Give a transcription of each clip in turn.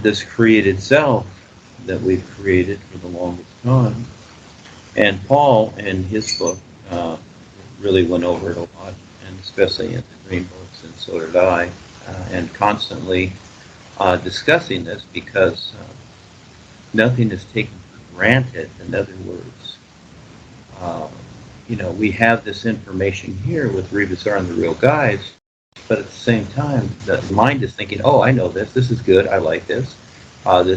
this created self that we've created for the longest time. And Paul, in his book, really went over it a lot, and especially in the Green books, and so did I, and constantly discussing this because nothing is taken for granted. In other words, we have this information here with Rebusar and the Real Guides, but at the same time, the mind is thinking, oh, I know this is good, I like this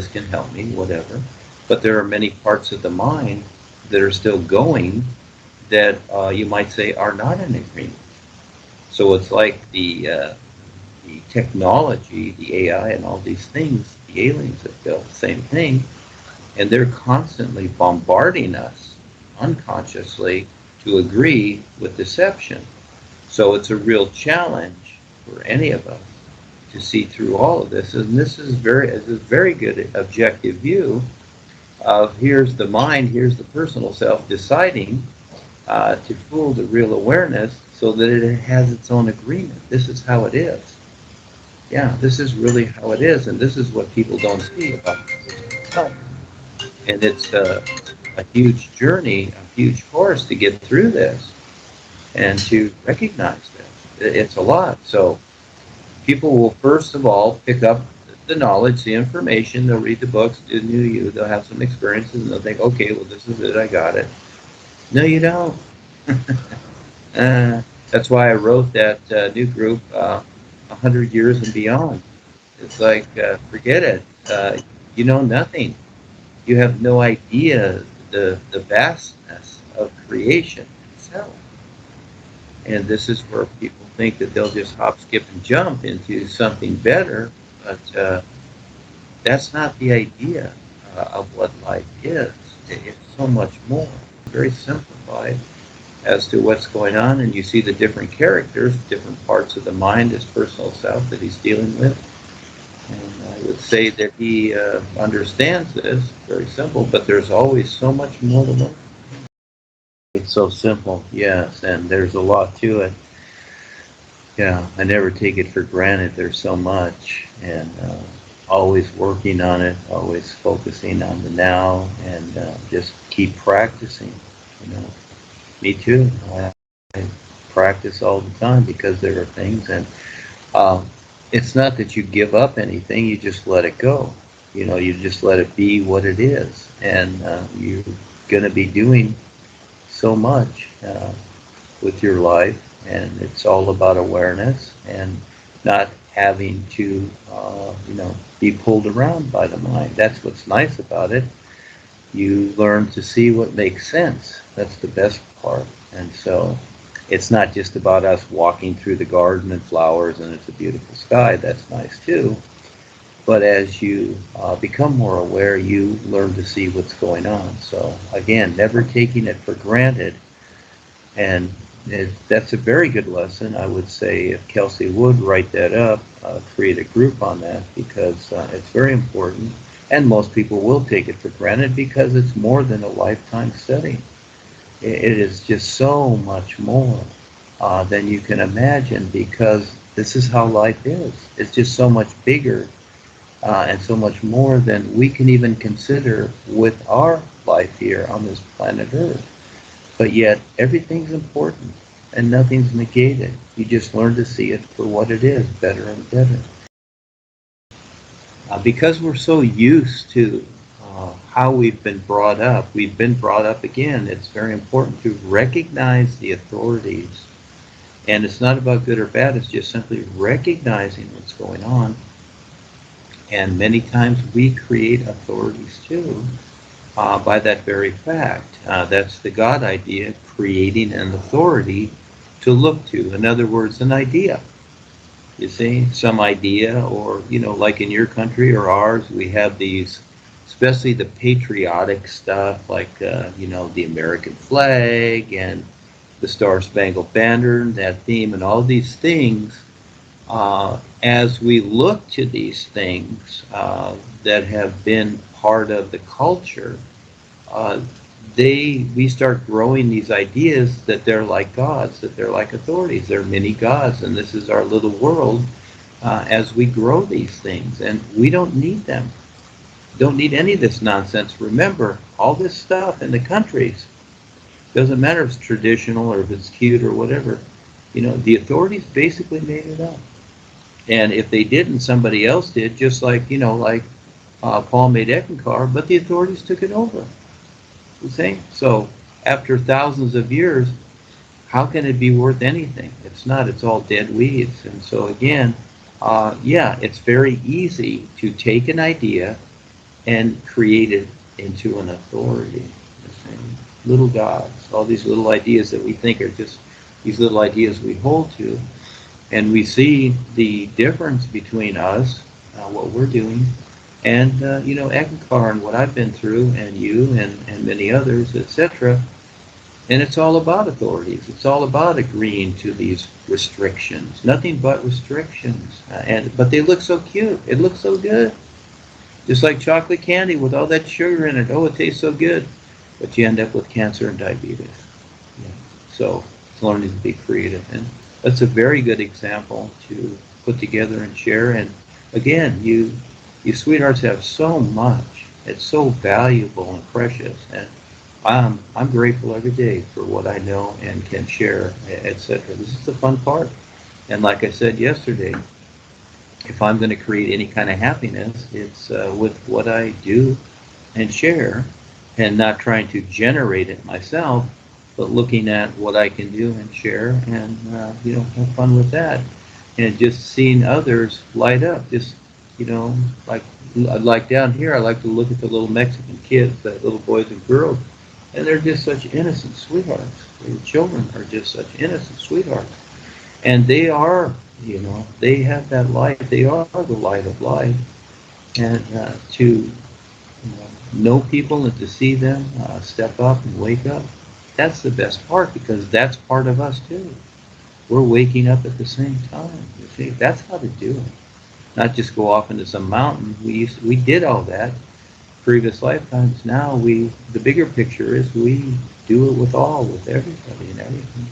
can help me, whatever. But there are many parts of the mind that are still going that you might say are not in agreement. So it's like the technology, the AI and all these things, the aliens have built the same thing, and they're constantly bombarding us unconsciously to agree with deception. So it's a real challenge for any of us to see through all of this, and this is a very good objective view of here's the mind, here's the personal self deciding to fool the real awareness so that it has its own agreement. This is how it is. Yeah, this is really how it is, and this is what people don't see about it. And it's a huge journey, a huge course to get through this and to recognize this. It's a lot. So people will first of all pick up the knowledge, the information, they'll read the books, do NUUU, they'll have some experiences, and they'll think, okay, well, this is it, I got it. No, you don't. That's why I wrote that new group, 100 Years and Beyond. It's like, forget it. You know nothing. You have no idea the vastness of creation itself. And this is where people think that they'll just hop, skip, and jump into something better, but that's not the idea of what life is. It's so much more. Very simplified as to what's going on, and you see the different characters, different parts of the mind, his personal self that he's dealing with. And I would say that he understands this, very simple, but there's always so much more to learn. It's so simple, yes, and there's a lot to it. Yeah, I never take it for granted. There's so much, and always working on it, always focusing on the now, and just keep practicing. Me too. I practice all the time because there are things, and it's not that you give up anything, you just let it go. You just let it be what it is, and you're going to be doing so much with your life, and it's all about awareness and not having to, be pulled around by the mind. That's what's nice about it. You learn to see what makes sense. That's the best part. And so it's not just about us walking through the garden and flowers and it's a beautiful sky. That's nice too. But as you become more aware, you learn to see what's going on. So again, never taking it for granted. And that's a very good lesson. I would say if Kelsey would write that up, create a group on that, because it's very important. And most people will take it for granted because it's more than a lifetime study. It is just so much more than you can imagine, because this is how life is. It's just so much bigger and so much more than we can even consider with our life here on this planet Earth. But yet everything's important and nothing's negated. You just learn to see it for what it is, better and better. Because we're so used to how we've been brought up again, it's very important to recognize the authorities. And it's not about good or bad, it's just simply recognizing what's going on. And many times we create authorities too by that very fact. That's the God idea, creating an authority to look to. In other words, an idea. You see, some idea, or, like in your country or ours, we have these, especially the patriotic stuff, like, the American flag and the Star-Spangled Banner, that theme, and all these things. As we look to these things that have been part of the culture, we start growing these ideas that they're like gods, that they're like authorities. They're many gods, and this is our little world, as we grow these things, and we don't need them. Don't need any of this nonsense. Remember, all this stuff in the countries, doesn't matter if it's traditional or if it's cute or whatever, the authorities basically made it up. And if they didn't, somebody else did, just like, Paul made Eckankar, but the authorities took it over. The same. So after thousands of years, how can it be worth anything? It's not. It's all dead weeds. And so again, yeah, it's very easy to take an idea and create it into an authority. Little gods, all these little ideas that we think are just these little ideas we hold to, and we see the difference between us, what we're doing, and Eckankar and what I've been through, and you and many others, etc. And it's all about authorities. It's all about agreeing to these restrictions. Nothing but restrictions. But they look so cute. It looks so good. Just like chocolate candy with all that sugar in it. Oh, it tastes so good. But you end up with cancer and diabetes. Yeah. So it's learning to be creative. And that's a very good example to put together and share. And again, you sweethearts have so much. It's so valuable and precious. And I'm grateful every day for what I know and can share, etc. This is the fun part. And like I said yesterday, if I'm going to create any kind of happiness, it's with what I do and share, and not trying to generate it myself, but looking at what I can do and share, and have fun with that, and just seeing others light up. Just like down here, I like to look at the little Mexican kids, the little boys and girls. And they're just such innocent sweethearts. Their children are just such innocent sweethearts. And they are, they have that light. They are the light of life. And to know people and to see them step up and wake up, that's the best part, because that's part of us too. We're waking up at the same time. You see, that's how to do it. Not just go off into some mountain. We did all that previous lifetimes. Now the bigger picture is we do it with everybody and everything.